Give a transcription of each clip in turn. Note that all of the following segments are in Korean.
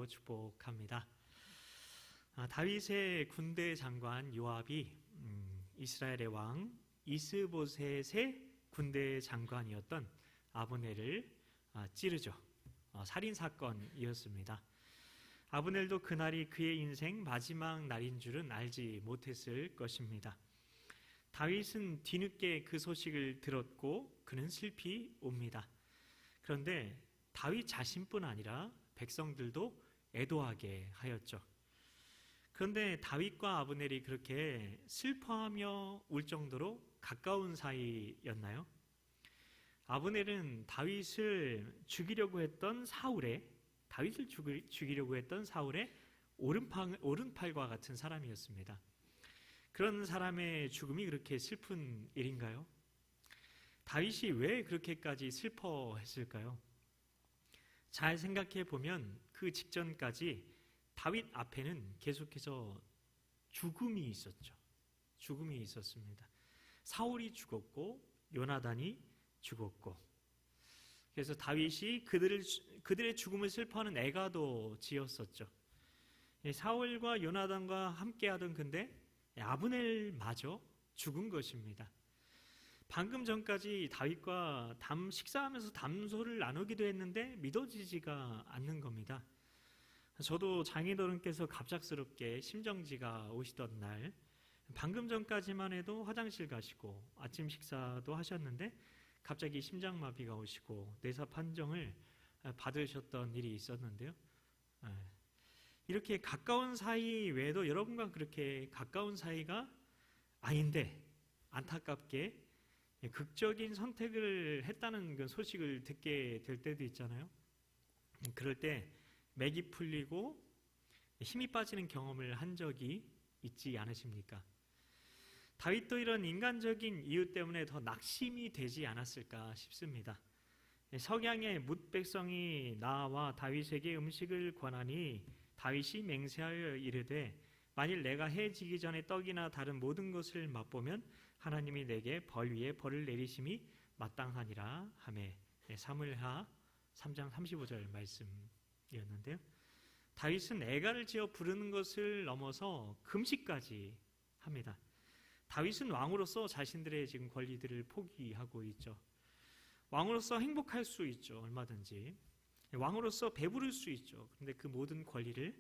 이름으로 축복합니다. 다윗의 군대 장관 요압이 이스라엘의 왕 이스보셋의 군대 장관이었던 아브넬을 찌르죠. 살인 사건이었습니다. 아브넬도 그날이 그의 인생 마지막 날인 줄은 알지 못했을 것입니다. 다윗은 뒤늦게 그 소식을 들었고 그는 슬피 옵니다. 그런데 다윗 자신뿐 아니라 백성들도 애도하게 하였죠. 그런데 다윗과 아브넬이 그렇게 슬퍼하며 울 정도로 가까운 사이였나요? 아브넬은 다윗을 죽이려고 했던 사울의 오른팔과 같은 사람이었습니다. 그런 사람의 죽음이 그렇게 슬픈 일인가요? 다윗이 왜 그렇게까지 슬퍼했을까요? 잘 생각해 보면 그 직전까지 다윗 앞에는 계속해서 죽음이 있었죠. 죽음이 있었습니다. 사울이 죽었고 요나단이 죽었고, 그래서 다윗이 그들의 죽음을 슬퍼하는 애가도 지었었죠. 사울과 요나단과 함께하던 근데 아브넬마저 죽은 것입니다. 방금 전까지 다윗과 식사하면서 담소를 나누기도 했는데 믿어지지가 않는 겁니다. 저도 장인어른께서 갑작스럽게 심정지가 오시던 날, 방금 전까지만 해도 화장실 가시고 아침 식사도 하셨는데 갑자기 심장마비가 오시고 뇌사 판정을 받으셨던 일이 있었는데요. 이렇게 가까운 사이 외에도 여러분과 그렇게 가까운 사이가 아닌데 안타깝게 극적인 선택을 했다는 그 소식을 듣게 될 때도 있잖아요. 그럴 때 맥이 풀리고 힘이 빠지는 경험을 한 적이 있지 않으십니까? 다윗도 이런 인간적인 이유 때문에 더 낙심이 되지 않았을까 싶습니다. 석양의 뭇 백성이 나와 다윗에게 음식을 권하니 다윗이 맹세하여 이르되 만일 내가 해 지기 전에 떡이나 다른 모든 것을 맛보면 하나님이 내게 벌 위에 벌을 내리심이 마땅하니라 하매. 사무엘하 3장 35절 말씀이었는데요. 다윗은 애가를 지어 부르는 것을 넘어서 금식까지 합니다. 다윗은 왕으로서 자신들의 지금 권리들을 포기하고 있죠. 왕으로서 행복할 수 있죠. 얼마든지. 왕으로서 배부를 수 있죠. 그런데 그 모든 권리를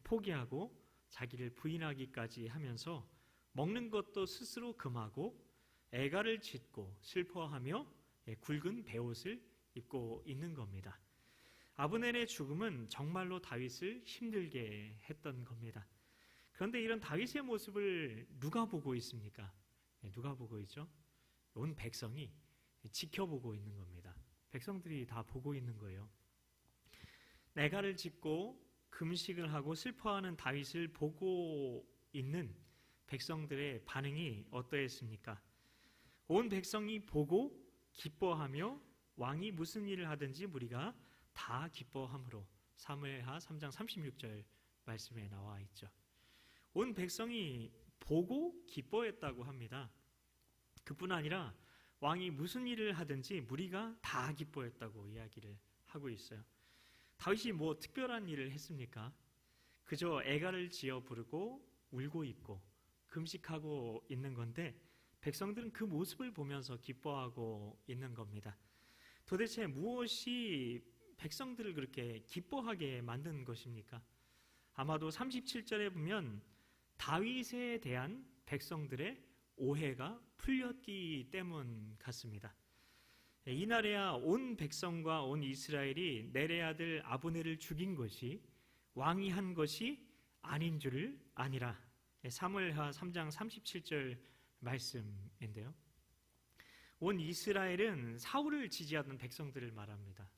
포기하고 자기를 부인하기까지 하면서 먹는 것도 스스로 금하고 애가를 짓고 슬퍼하며 굵은 베옷을 입고 있는 겁니다. 아브넬의 죽음은 정말로 다윗을 힘들게 했던 겁니다. 그런데 이런 다윗의 모습을 누가 보고 있습니까? 누가 보고 있죠? 온 백성이 지켜보고 있는 겁니다. 백성들이 다 보고 있는 거예요. 애가를 짓고 금식을 하고 슬퍼하는 다윗을 보고 있는 백성들의 반응이 어떠했습니까? 온 백성이 보고 기뻐하며 왕이 무슨 일을 하든지 무리가 다 기뻐함으로. 사무엘하 3장 36절 말씀에 나와 있죠. 온 백성이 보고 기뻐했다고 합니다. 그뿐 아니라 왕이 무슨 일을 하든지 무리가 다 기뻐했다고 이야기를 하고 있어요. 다윗이 뭐 특별한 일을 했습니까? 그저 애가를 지어 부르고 울고 있고 금식하고 있는 건데 백성들은 그 모습을 보면서 기뻐하고 있는 겁니다. 도대체 무엇이 백성들을 그렇게 기뻐하게 만든 것입니까? 아마도 37절에 보면 다윗에 대한 백성들의 오해가 풀렸기 때문 같습니다. 이날에야 온 백성과 온 이스라엘이 넬의 아들 아브넬을 죽인 것이 왕이 한 것이 아닌 줄을 아니라. 사무엘하 3장 37절 말씀인데요. 온 이스라엘은 사울을 지지하던 백성들을 말합니다.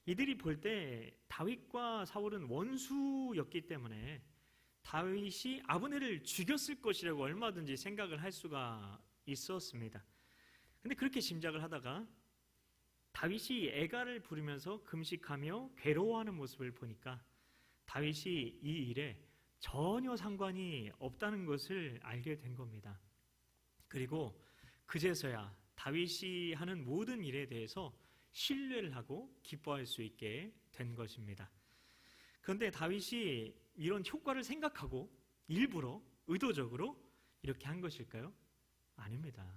이들이 볼 때 다윗과 사울은 원수였기 때문에 다윗이 아브넬을 죽였을 것이라고 얼마든지 생각을 할 수가 있었습니다. 근데 그렇게 짐작을 하다가 다윗이 애가를 부르면서 금식하며 괴로워하는 모습을 보니까 다윗이 이 일에 전혀 상관이 없다는 것을 알게 된 겁니다. 그리고 그제서야 다윗이 하는 모든 일에 대해서 신뢰를 하고 기뻐할 수 있게 된 것입니다. 그런데 다윗이 이런 효과를 생각하고 일부러 의도적으로 이렇게 한 것일까요? 아닙니다.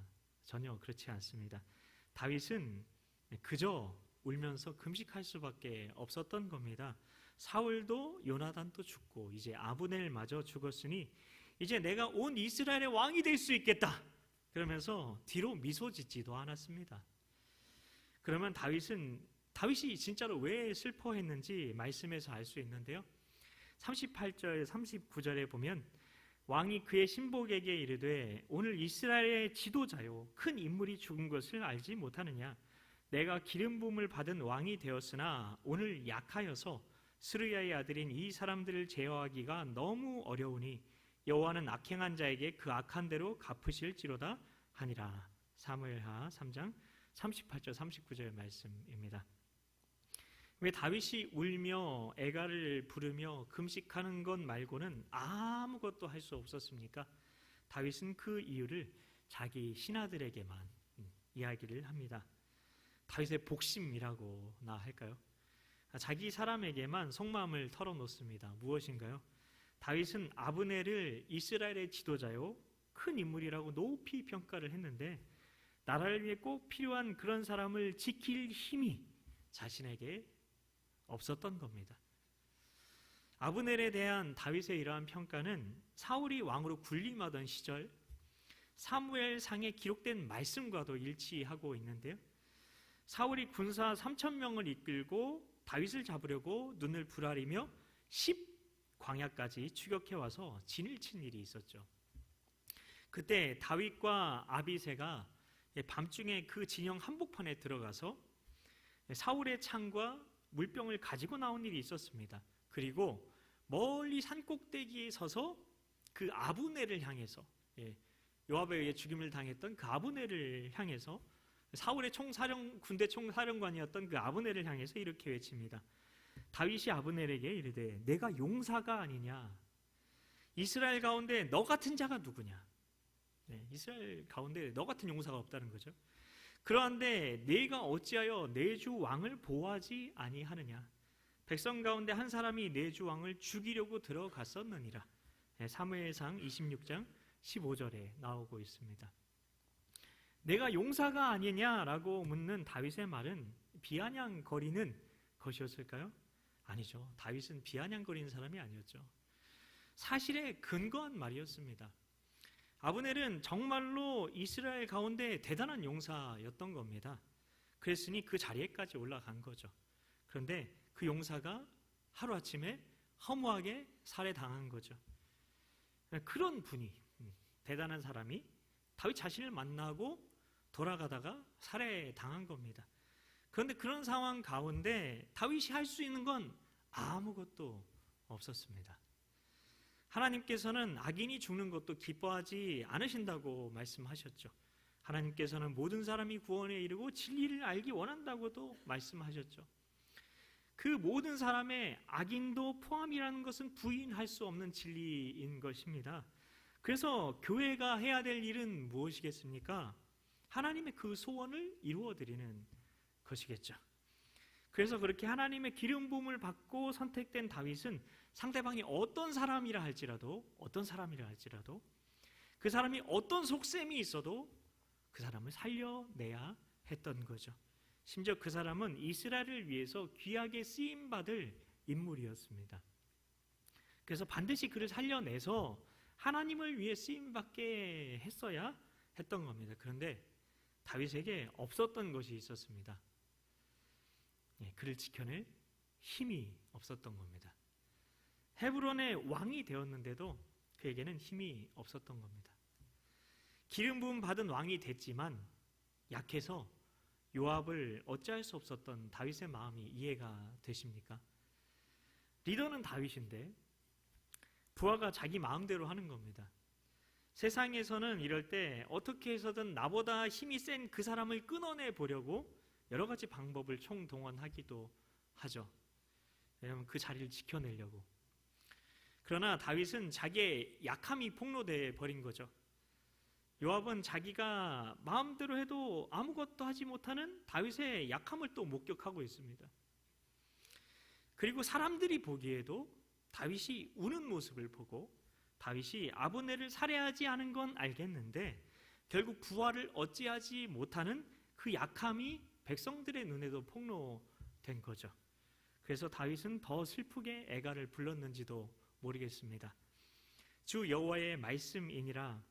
전혀 그렇지 않습니다. 다윗은 그저 울면서 금식할 수밖에 없었던 겁니다. 사울도 요나단도 죽고 이제 아브넬마저 죽었으니 이제 내가 온 이스라엘의 왕이 될 수 있겠다. 그러면서 뒤로 미소 짓지도 않았습니다. 그러면 다윗이 진짜로 왜 슬퍼했는지 말씀에서 알 수 있는데요. 38절, 39절에 보면 왕이 그의 신복에게 이르되 오늘 이스라엘의 지도자요 큰 인물이 죽은 것을 알지 못하느냐. 내가 기름 부음을 받은 왕이 되었으나 오늘 약하여서 스루야의 아들인 이 사람들을 제어하기가 너무 어려우니 여호와는 악행한 자에게 그 악한 대로 갚으실지로다 하니라. 사무엘하 3장 38절 39절 말씀입니다. 왜 다윗이 울며 애가를 부르며 금식하는 것 말고는 아무것도 할 수 없었습니까? 다윗은 그 이유를 자기 신하들에게만 이야기를 합니다. 다윗의 복심이라고나 할까요? 자기 사람에게만 속마음을 털어놓습니다. 무엇인가요? 다윗은 아브넬을 이스라엘의 지도자요 큰 인물이라고 높이 평가를 했는데 나라를 위해 꼭 필요한 그런 사람을 지킬 힘이 자신에게 없었던 겁니다. 아브넬에 대한 다윗의 이러한 평가는 사울이 왕으로 군림하던 시절 사무엘상에 기록된 말씀과도 일치하고 있는데요. 사울이 군사 3,000명을 이끌고 다윗을 잡으려고 눈을 부라리며 10광야까지 추격해 와서 진을 친 일이 있었죠. 그때 다윗과 아비새가 밤중에 그 진영 한복판에 들어가서 사울의 창과 물병을 가지고 나온 일이 있었습니다. 그리고 멀리 산꼭대기에 서서 그 아브넬을 향해서 요압에 의해 죽임을 당했던 그 아브넬을 향해서 사울의 군대 총사령관이었던 그 아브넬을 향해서 이렇게 외칩니다. 다윗이 아브넬에게 이르되 내가 용사가 아니냐? 이스라엘 가운데 너 같은 자가 누구냐? 이스라엘 가운데 너 같은 용사가 없다는 거죠. 그러한데 네가 어찌하여 내 주 왕을 보호하지 아니하느냐? 백성 가운데 한 사람이 내 주 왕을 죽이려고 들어갔었느니라. 사무엘상 26장 15절에 나오고 있습니다. 내가 용사가 아니냐라고 묻는 다윗의 말은 비아냥거리는 것이었을까요? 아니죠. 다윗은 비아냥거리는 사람이 아니었죠. 사실에 근거한 말이었습니다. 아브넬은 정말로 이스라엘 가운데 대단한 용사였던 겁니다. 그랬으니 그 자리에까지 올라간 거죠. 그런데 그 용사가 하루아침에 허무하게 살해당한 거죠. 그런 분이, 대단한 사람이 다윗 자신을 만나고 돌아가다가 살해당한 겁니다. 그런데 그런 상황 가운데 다윗이 할 수 있는 건 아무것도 없었습니다. 하나님께서는 악인이 죽는 것도 기뻐하지 않으신다고 말씀하셨죠. 하나님께서는 모든 사람이 구원에 이르고 진리를 알기 원한다고도 말씀하셨죠. 그 모든 사람의 악인도 포함이라는 것은 부인할 수 없는 진리인 것입니다. 그래서 교회가 해야 될 일은 무엇이겠습니까? 하나님의 그 소원을 이루어드리는 것이겠죠. 그래서 그렇게 하나님의 기름 부음을 받고 선택된 다윗은 상대방이 어떤 사람이라 할지라도 그 사람이 어떤 속셈이 있어도 그 사람을 살려내야 했던 거죠. 심지어 그 사람은 이스라엘을 위해서 귀하게 쓰임받을 인물이었습니다. 그래서 반드시 그를 살려내서 하나님을 위해 쓰임받게 했어야 했던 겁니다. 그런데 다윗에게 없었던 것이 있었습니다. 그를 지켜낼 힘이 없었던 겁니다. 헤브론의 왕이 되었는데도 그에게는 힘이 없었던 겁니다. 기름 부음 받은 왕이 됐지만 약해서 요압을 어찌할 수 없었던 다윗의 마음이 이해가 되십니까? 리더는 다윗인데 부하가 자기 마음대로 하는 겁니다. 세상에서는 이럴 때 어떻게 해서든 나보다 힘이 센 그 사람을 끊어내 보려고 여러 가지 방법을 총동원하기도 하죠. 왜냐하면 그 자리를 지켜내려고. 그러나 다윗은 자기의 약함이 폭로돼 버린 거죠. 요압은 자기가 마음대로 해도 아무것도 하지 못하는 다윗의 약함을 또 목격하고 있습니다. 그리고 사람들이 보기에도 다윗이 우는 모습을 보고 다윗이 아브넬을 살해하지 않은 건 알겠는데 결국 부활을 어찌하지 못하는 그 약함이 백성들의 눈에도 폭로된 거죠. 그래서 다윗은 더 슬프게 애가를 불렀는지도 모르겠습니다. 주 여호와의 말씀이니라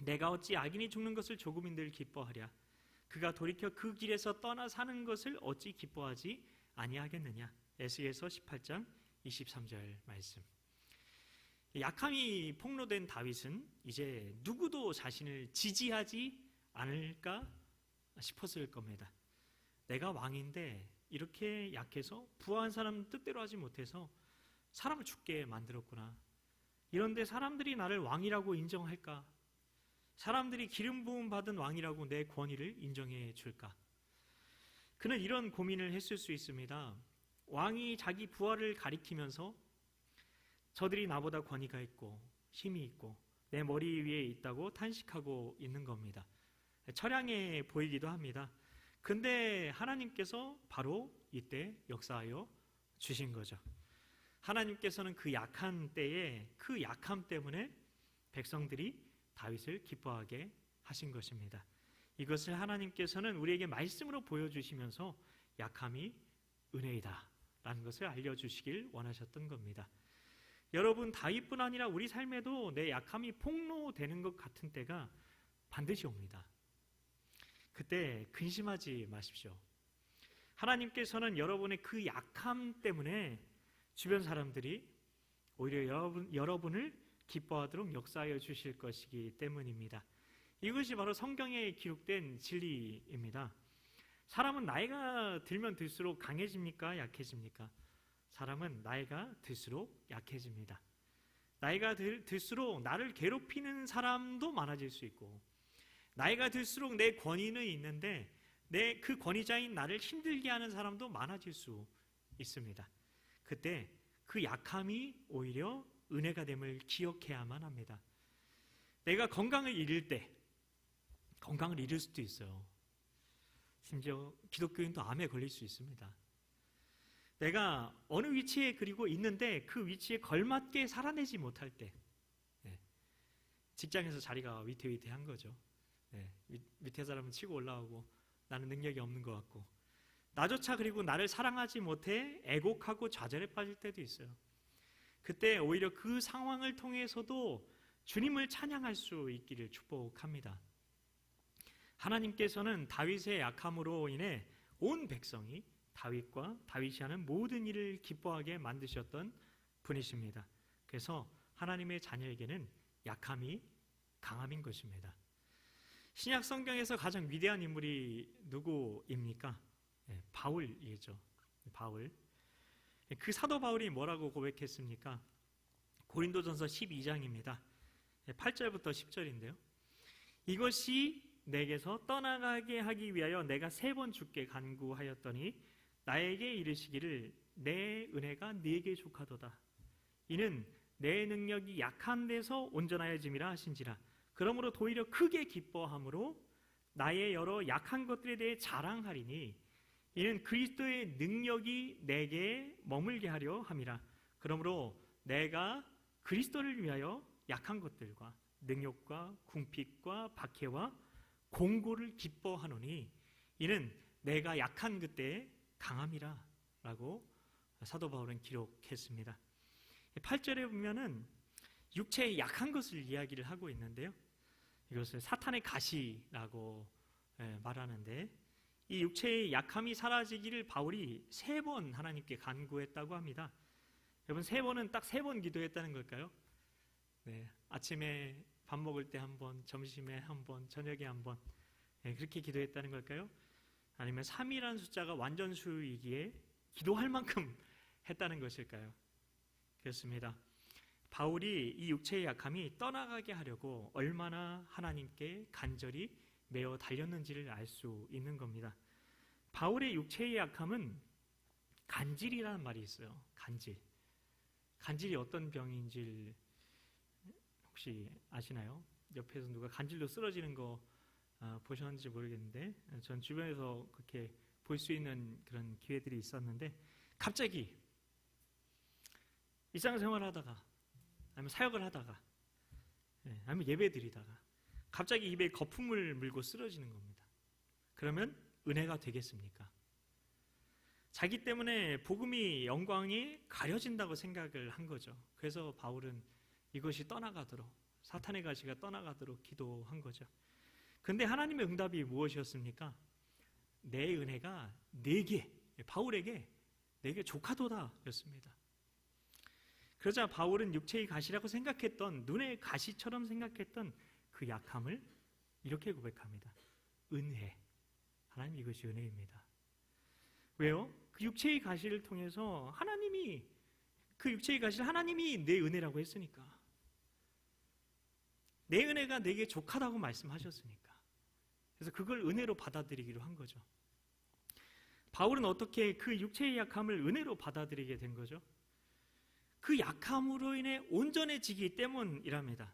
내가 어찌 악인이 죽는 것을 조금인들 기뻐하랴 그가 돌이켜 그 길에서 떠나 사는 것을 어찌 기뻐하지 아니하겠느냐. 에스겔서 18장 23절 말씀. 약함이 폭로된 다윗은 이제 누구도 자신을 지지하지 않을까 싶었을 겁니다. 내가 왕인데 이렇게 약해서 부하한 사람 뜻대로 하지 못해서 사람을 죽게 만들었구나. 이런데 사람들이 나를 왕이라고 인정할까? 사람들이 기름 부음 받은 왕이라고 내 권위를 인정해 줄까? 그는 이런 고민을 했을 수 있습니다. 왕이 자기 부하를 가리키면서 저들이 나보다 권위가 있고 힘이 있고 내 머리 위에 있다고 탄식하고 있는 겁니다. 처량해 보이기도 합니다. 근데 하나님께서 바로 이때 역사하여 주신 거죠. 하나님께서는 그 약한 때에 그 약함 때문에 백성들이 다윗을 기뻐하게 하신 것입니다. 이것을 하나님께서는 우리에게 말씀으로 보여주시면서 약함이 은혜이다 라는 것을 알려주시길 원하셨던 겁니다. 여러분, 다윗뿐 아니라 우리 삶에도 내 약함이 폭로되는 것 같은 때가 반드시 옵니다. 그때 근심하지 마십시오. 하나님께서는 여러분의 그 약함 때문에 주변 사람들이 오히려 여러분을 기뻐하도록 역사하여 주실 것이기 때문입니다. 이것이 바로 성경에 기록된 진리입니다. 사람은 나이가 들면 들수록 강해집니까? 약해집니까? 사람은 나이가 들수록 약해집니다. 나이가 들수록 나를 괴롭히는 사람도 많아질 수 있고 나이가 들수록 내 권위는 있는데 내 그 권위자인 나를 힘들게 하는 사람도 많아질 수 있습니다. 그때 그 약함이 오히려 은혜가 됨을 기억해야만 합니다. 내가 건강을 잃을 때 건강을 잃을 수도 있어요. 심지어 기독교인도 암에 걸릴 수 있습니다. 내가 어느 위치에 그리고 있는데 그 위치에 걸맞게 살아내지 못할 때 직장에서 자리가 위태위태한 거죠. 밑에 사람은 치고 올라오고 나는 능력이 없는 것 같고 나조차 그리고 나를 사랑하지 못해 애곡하고 좌절에 빠질 때도 있어요. 그때 오히려 그 상황을 통해서도 주님을 찬양할 수 있기를 축복합니다. 하나님께서는 다윗의 약함으로 인해 온 백성이 다윗과 다윗이 하는 모든 일을 기뻐하게 만드셨던 분이십니다. 그래서 하나님의 자녀에게는 약함이 강함인 것입니다. 신약 성경에서 가장 위대한 인물이 누구입니까? 바울이죠. 바울. 그 사도 바울이 뭐라고 고백했습니까? 고린도전서 12장입니다. 8절부터 10절인데요. 이것이 내게서 떠나가게 하기 위하여 내가 3번 주께 간구하였더니 나에게 이르시기를 내 은혜가 네게 족하도다. 이는 내 능력이 약한 데서 온전하여짐이라 하신지라. 그러므로 도리어 크게 기뻐함으로 나의 여러 약한 것들에 대해 자랑하리니 이는 그리스도의 능력이 내게 머물게 하려 함이라. 그러므로 내가 그리스도를 위하여 약한 것들과 능욕과 궁핍과 박해와 공고를 기뻐하노니 이는 내가 약한 그때에 강함이라 라고 사도 바울은 기록했습니다. 8절에 보면은 육체의 약한 것을 이야기를 하고 있는데요. 이것을 사탄의 가시라고 말하는데 이 육체의 약함이 사라지기를 바울이 3번 하나님께 간구했다고 합니다. 여러분 3번은 딱 3번 기도했다는 걸까요? 아침에 밥 먹을 때 1번, 점심에 1번, 저녁에 1번 그렇게 기도했다는 걸까요? 아니면 3이라는 숫자가 완전수이기에 기도할 만큼 했다는 것일까요? 그렇습니다. 바울이 이 육체의 약함이 떠나가게 하려고 얼마나 하나님께 간절히 매어 달렸는지를 알 수 있는 겁니다. 바울의 육체의 약함은 간질이라는 말이 있어요. 간질. 간질이 어떤 병인지 혹시 아시나요? 옆에서 누가 간질로 쓰러지는 거 보셨는지 모르겠는데 전 주변에서 그렇게 볼 수 있는 그런 기회들이 있었는데 갑자기 일상생활 하다가, 아니면 사역을 하다가, 아니면 예배 드리다가 갑자기 입에 거품을 물고 쓰러지는 겁니다. 그러면 은혜가 되겠습니까? 자기 때문에 복음이, 영광이 가려진다고 생각을 한 거죠. 그래서 바울은 이것이 떠나가도록, 사탄의 가시가 떠나가도록 기도한 거죠. 근데 하나님의 응답이 무엇이었습니까? 내 은혜가 내게, 바울에게 내게 족하도다 였습니다. 그러자 바울은 육체의 가시라고 생각했던, 눈의 가시처럼 생각했던 그 약함을 이렇게 고백합니다. 은혜. 하나님, 이것이 은혜입니다. 왜요? 그 육체의 가시를 통해서 하나님이, 그 육체의 가시를 하나님이 내 은혜라고 했으니까, 내 은혜가 내게 족하다고 말씀하셨으니까, 그래서 그걸 은혜로 받아들이기로 한 거죠. 바울은 어떻게 그 육체의 약함을 은혜로 받아들이게 된 거죠? 그 약함으로 인해 온전해지기 때문이랍니다.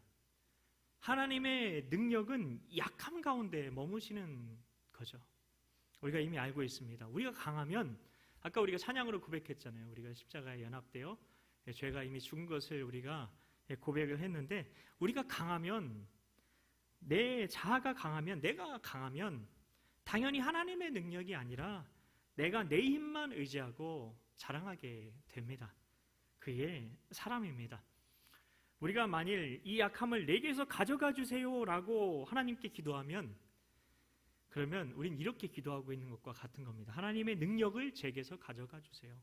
하나님의 능력은 약함 가운데 머무시는 거죠. 우리가 이미 알고 있습니다. 우리가 강하면, 아까 우리가 찬양으로 고백했잖아요. 우리가 십자가에 연합되어 죄가 이미 죽은 것을 우리가 고백을 했는데, 우리가 강하면, 내 자아가 강하면, 내가 강하면 당연히 하나님의 능력이 아니라 내가 내 힘만 의지하고 자랑하게 됩니다. 그게 사람입니다. 우리가 만일 이 약함을 내게서 가져가 주세요 라고 하나님께 기도하면, 그러면 우린 이렇게 기도하고 있는 것과 같은 겁니다. 하나님의 능력을 제게서 가져가 주세요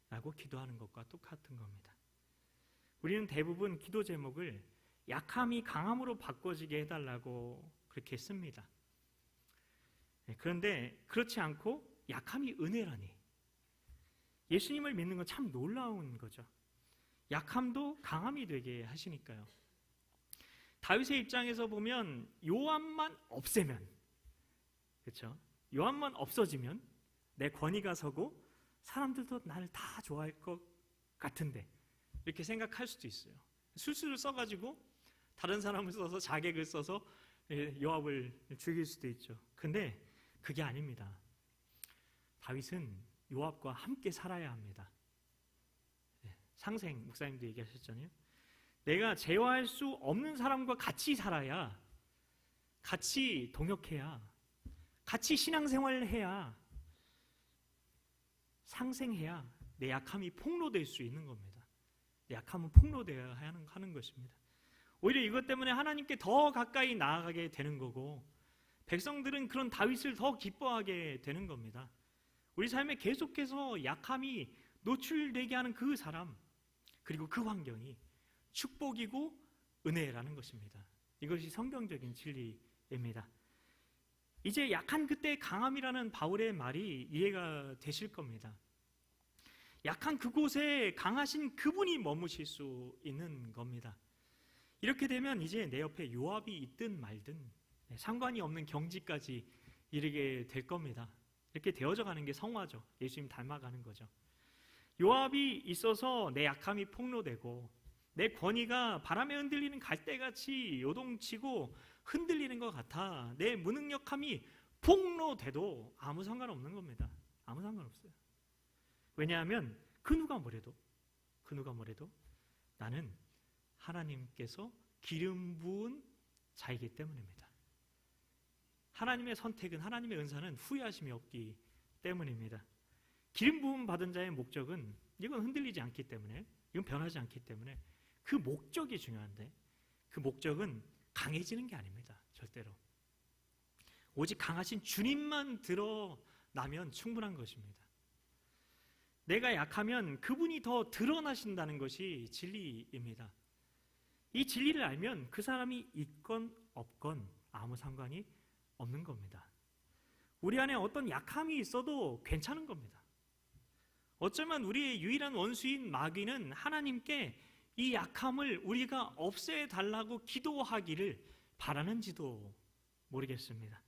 라고 기도하는 것과 똑같은 겁니다. 우리는 대부분 기도 제목을 약함이 강함으로 바꿔지게 해달라고 그렇게 씁니다. 그런데 그렇지 않고 약함이 은혜라니, 예수님을 믿는 건 참 놀라운 거죠. 약함도 강함이 되게 하시니까요. 다윗의 입장에서 보면 요압만 없애면, 그렇죠? 요압만 없어지면 내 권위가 서고 사람들도 나를 다 좋아할 것 같은데, 이렇게 생각할 수도 있어요. 술수를 써가지고 다른 사람을 써서, 자객을 써서 요압을 죽일 수도 있죠. 근데 그게 아닙니다. 다윗은 요압과 함께 살아야 합니다. 상생 목사님도 얘기하셨잖아요. 내가 제어할 수 없는 사람과 같이 살아야, 같이 동역해야, 같이 신앙생활을 해야, 상생해야 내 약함이 폭로될 수 있는 겁니다. 내 약함은 폭로되어야 하는 것입니다. 오히려 이것 때문에 하나님께 더 가까이 나아가게 되는 거고, 백성들은 그런 다윗을 더 기뻐하게 되는 겁니다. 우리 삶에 계속해서 약함이 노출되게 하는 그 사람, 그리고 그 환경이 축복이고 은혜라는 것입니다. 이것이 성경적인 진리입니다. 이제 약한 그때 강함이라는 바울의 말이 이해가 되실 겁니다. 약한 그곳에 강하신 그분이 머무실 수 있는 겁니다. 이렇게 되면 이제 내 옆에 요압이 있든 말든 상관이 없는 경지까지 이르게 될 겁니다. 이렇게 되어져 가는 게 성화죠. 예수님 닮아가는 거죠. 요압이 있어서 내 약함이 폭로되고, 내 권위가 바람에 흔들리는 갈대같이 요동치고 흔들리는 것 같아 내 무능력함이 폭로돼도 아무 상관없는 겁니다. 아무 상관없어요. 왜냐하면 그 누가 뭐래도 나는 하나님께서 기름 부은 자이기 때문입니다. 하나님의 선택은, 하나님의 은사는 후회하심이 없기 때문입니다. 기름 부음 받은 자의 목적은, 이건 흔들리지 않기 때문에, 이건 변하지 않기 때문에 그 목적이 중요한데, 그 목적은 강해지는 게 아닙니다. 절대로. 오직 강하신 주님만 드러나면 충분한 것입니다. 내가 약하면 그분이 더 드러나신다는 것이 진리입니다. 이 진리를 알면 그 사람이 있건 없건 아무 상관이 없는 겁니다. 우리 안에 어떤 약함이 있어도 괜찮은 겁니다. 어쩌면 우리의 유일한 원수인 마귀는 하나님께 이 약함을 우리가 없애달라고 기도하기를 바라는지도 모르겠습니다.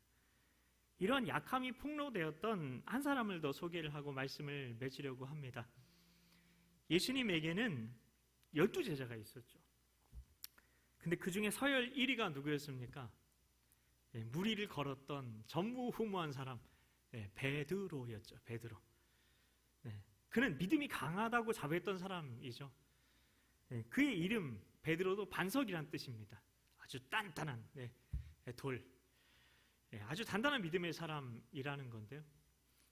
이런 약함이 폭로되었던 한 사람을 더 소개를 하고 말씀을 맺으려고 합니다. 예수님에게는 12제자가 있었죠. 근데 그 중에 서열 1위가 누구였습니까? 무리를 걸었던 전무후무한 사람, 베드로였죠. 베드로. 그는 믿음이 강하다고 자부했던 사람이죠. 그의 이름 베드로도 반석이란 뜻입니다. 아주 단단한 돌, 아주 단단한 믿음의 사람이라는 건데요.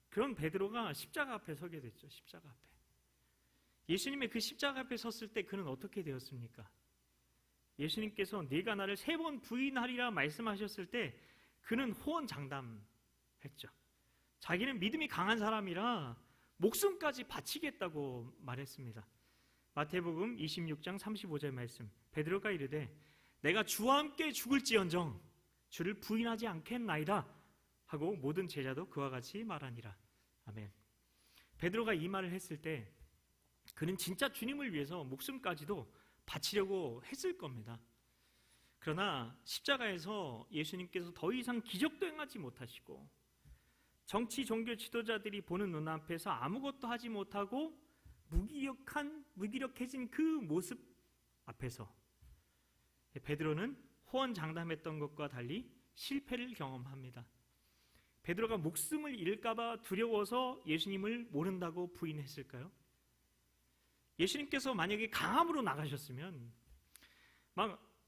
그런 베드로가 십자가 앞에 서게 됐죠. 십자가 앞에. 예수님의 그 십자가 앞에 섰을 때 그는 어떻게 되었습니까? 예수님께서 네가 나를 3번 부인하리라 말씀하셨을 때 그는 호언장담했죠. 자기는 믿음이 강한 사람이라 목숨까지 바치겠다고 말했습니다. 마태복음 26장 35절 말씀, 베드로가 이르되 내가 주와 함께 죽을지언정 주를 부인하지 않겠나이다 하고 모든 제자도 그와 같이 말하니라. 아멘. 베드로가 이 말을 했을 때 그는 진짜 주님을 위해서 목숨까지도 바치려고 했을 겁니다. 그러나 십자가에서 예수님께서 더 이상 기적도 행하지 못하시고 정치 종교 지도자들이 보는 눈앞에서 아무것도 하지 못하고 무기력해진 그 모습 앞에서 베드로는 호언장담했던 것과 달리 실패를 경험합니다. 베드로가 목숨을 잃을까봐 두려워서 예수님을 모른다고 부인했을까요? 예수님께서 만약에 강함으로 나가셨으면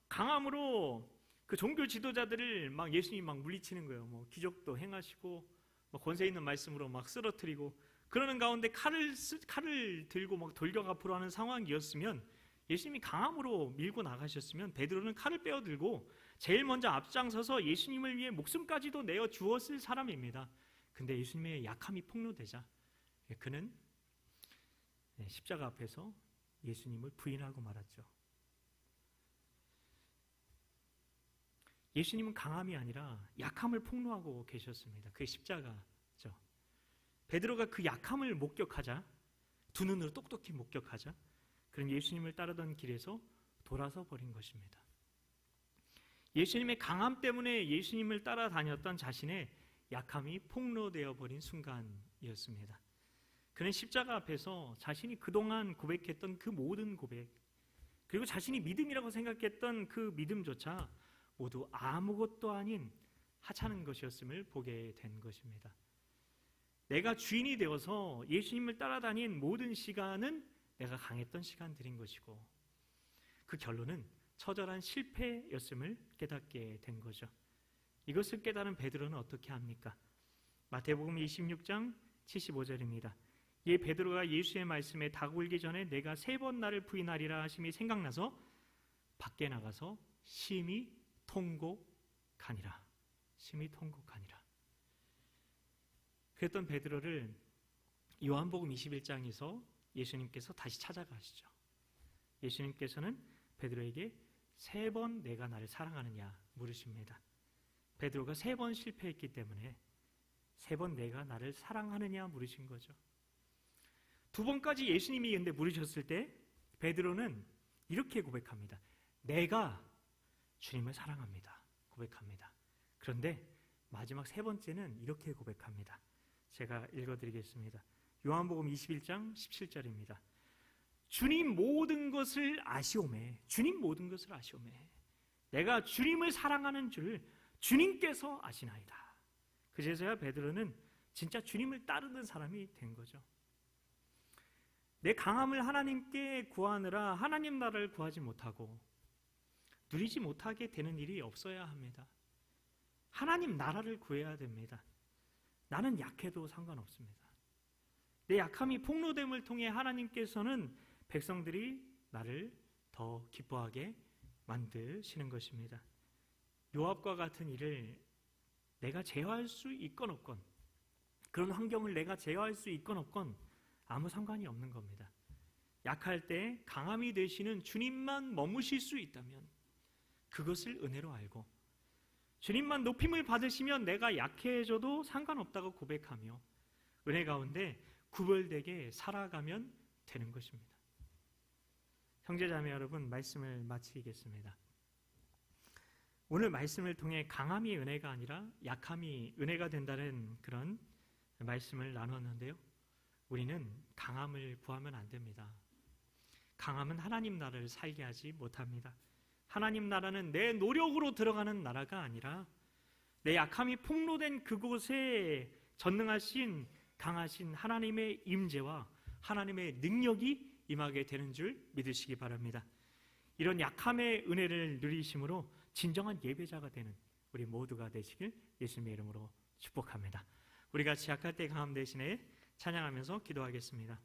강함으로 그 종교 지도자들을 예수님이 물리치는 거예요. 기적도 행하시고 권세 있는 말씀으로 쓰러뜨리고 그러는 가운데 칼을 들고 돌격 앞으로 하는 상황이었으면 예수님이 강함으로 밀고 나가셨으면 베드로는 칼을 빼어들고 제일 먼저 앞장서서 예수님을 위해 목숨까지도 내어 주었을 사람입니다. 근데 예수님의 약함이 폭로되자 그는 십자가 앞에서 예수님을 부인하고 말았죠. 예수님은 강함이 아니라 약함을 폭로하고 계셨습니다. 그게 십자가죠. 베드로가 그 약함을 목격하자, 두 눈으로 똑똑히 목격하자, 그런 예수님을 따르던 길에서 돌아서 버린 것입니다. 예수님의 강함 때문에 예수님을 따라다녔던 자신의 약함이 폭로되어 버린 순간이었습니다. 그는 십자가 앞에서 자신이 그동안 고백했던 그 모든 고백, 그리고 자신이 믿음이라고 생각했던 그 믿음조차 모두 아무것도 아닌 하찮은 것이었음을 보게 된 것입니다. 내가 주인이 되어서 예수님을 따라다닌 모든 시간은 내가 강했던 시간들인 것이고 그 결론은 처절한 실패였음을 깨닫게 된 거죠. 이것을 깨달은 베드로는 어떻게 합니까? 마태복음 26장 75절입니다. 이 베드로가 예수의 말씀에 다가오기 전에 내가 3번 나를 부인하리라 하심이 생각나서 밖에 나가서 심히 통곡하니라. 심히 통곡하니라. 그랬던 베드로를 요한복음 21장에서 예수님께서 다시 찾아가시죠. 예수님께서는 베드로에게 3번 내가 나를 사랑하느냐 물으십니다. 베드로가 3번 실패했기 때문에 3번 내가 나를 사랑하느냐 물으신 거죠. 2번까지 예수님이 근데 물으셨을 때 베드로는 이렇게 고백합니다. 내가 주님을 사랑합니다. 고백합니다. 그런데 마지막 3번째는 이렇게 고백합니다. 제가 읽어드리겠습니다. 요한복음 21장 17절입니다. 주님 모든 것을 아시오매, 주님 모든 것을 아시오매, 내가 주님을 사랑하는 줄 주님께서 아시나이다. 그제서야 베드로는 진짜 주님을 따르는 사람이 된 거죠. 내 강함을 하나님께 구하느라 하나님 나라를 구하지 못하고 누리지 못하게 되는 일이 없어야 합니다. 하나님 나라를 구해야 됩니다. 나는 약해도 상관없습니다. 내 약함이 폭로됨을 통해 하나님께서는 백성들이 나를 더 기뻐하게 만드시는 것입니다. 요압과 같은 일을 내가 제어할 수 있건 없건, 그런 환경을 내가 제어할 수 있건 없건 아무 상관이 없는 겁니다. 약할 때 강함이 되시는 주님만 머무실 수 있다면 그것을 은혜로 알고 주님만 높임을 받으시면 내가 약해져도 상관없다고 고백하며 은혜 가운데 구별되게 살아가면 되는 것입니다. 형제자매 여러분, 말씀을 마치겠습니다. 오늘 말씀을 통해 강함이 은혜가 아니라 약함이 은혜가 된다는 그런 말씀을 나눴는데요. 우리는 강함을 구하면 안 됩니다. 강함은 하나님 나라를 살게 하지 못합니다. 하나님 나라는 내 노력으로 들어가는 나라가 아니라 내 약함이 폭로된 그곳에 전능하신 강하신 하나님의 임재와 하나님의 능력이 임하게 되는 줄 믿으시기 바랍니다. 이런 약함의 은혜를 누리심으로 진정한 예배자가 되는 우리 모두가 되시길 예수님의 이름으로 축복합니다. 우리 같이 약할 때 강함 대신에 찬양하면서 기도하겠습니다.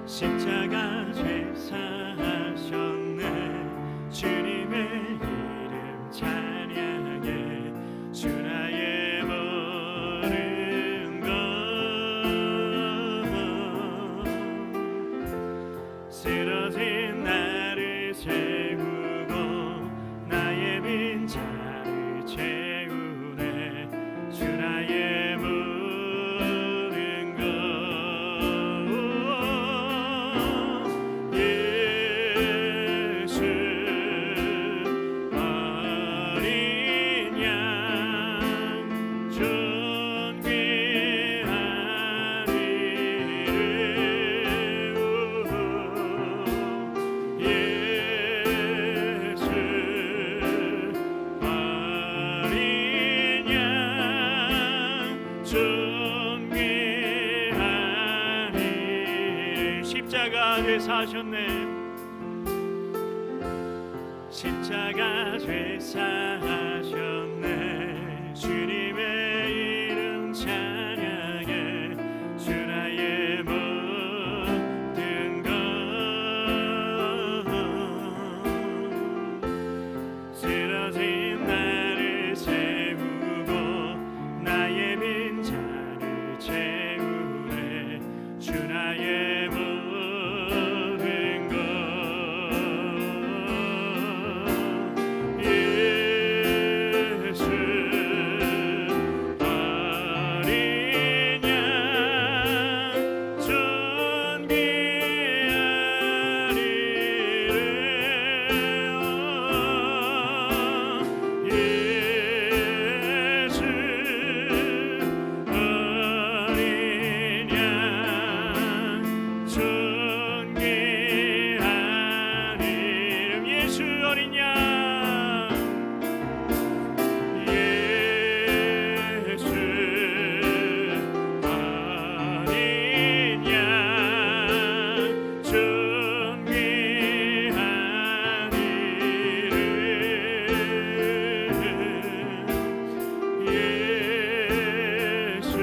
십자가 죄사하셨네. 주님의 이름 찬양해. 주 나의 모든 것 쓰러진 나를 세우고 나의 빈자를 채우네. 주 나의 모든 것 예수 어린 양 존귀한 이름 예수 어린 양 존귀한 이름 십자가 되사셨네. 십자가 죄사하셨네. 주님의 이름 찬양해. 주 나의 모든 것 쓰러진 나를 세우고 나의 빈자를 채우네. 주 나의 모든 것 예수 어린 양 존귀한 이름 예수 어린 양 존귀한 이름 예수 어린 양 예수 어린 양 존귀한 이름 예수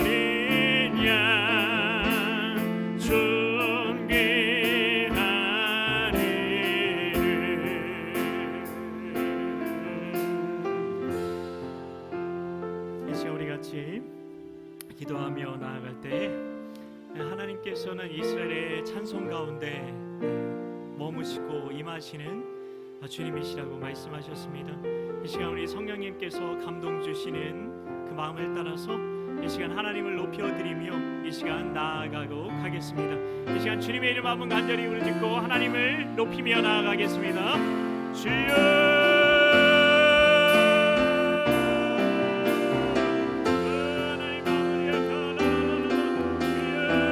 어린 양 존귀한 이름. 이 시간 우리 같이 기도하며 나아갈 때 하나님께서는 이스라엘의 찬송 가운데 머무시고 임하시는 주님이시라고 말씀하셨습니다. 이 시간 우리 성령님께서 감동 주시는 그 마음을 따라서 이 시간 하나님을 높여드리며 이 시간 나아가고 가겠습니다. 이 시간 주님의 이름 한번 간절히 부르짖고 하나님을 높이며 나아가겠습니다. 주여